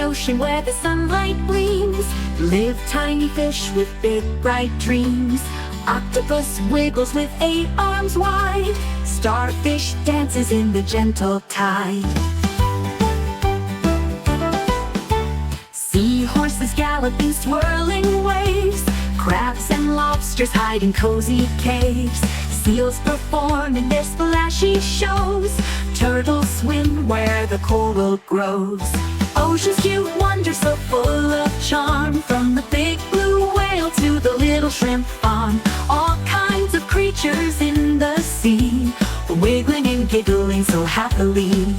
ocean where the sunlight gleams. Live tiny fish with big bright dreams. Octopus wiggles with 8 arms wide. Starfish dances in the gentle tide. Seahorses gallop in swirling waves. Crabs and lobsters hide in cozy caves. Seals perform in their splashy shows. Turtles swim where the coral grows. Ocean's cute wonder so full of charm. From the big blue whale to the little shrimp farm. All kinds of creatures in the sea, wiggling and giggling so happily.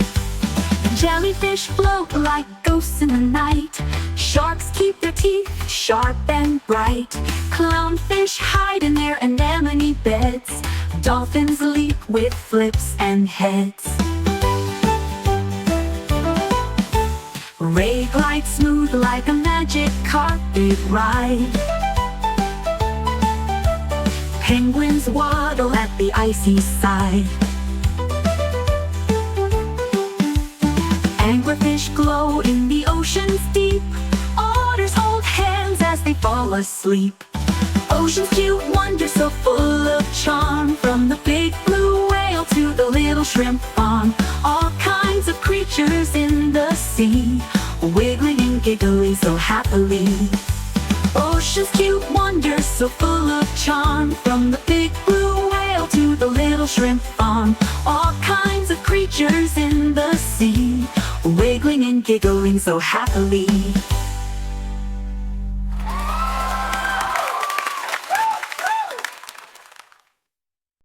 Jellyfish float like ghosts in the night. Sharks keep their teeth sharp and bright. Clownfish hide in their anemone beds. Dolphins leap with flips and heads. Ray glides smooth like a magic carpet ride. Penguins waddle at the icy side. Anglerfish glow in the ocean's deep. Otters hold hands as they fall asleep. Ocean's cute wonder so full of charm. From the big blue whale to the little shrimp farm. All kinds of creatures in the sea, wiggling and giggling so happily. Ocean's cute wonder so full of charm. From the big blue whale to the little shrimp farm. All kinds of creatures in the sea, wiggling and giggling so happily.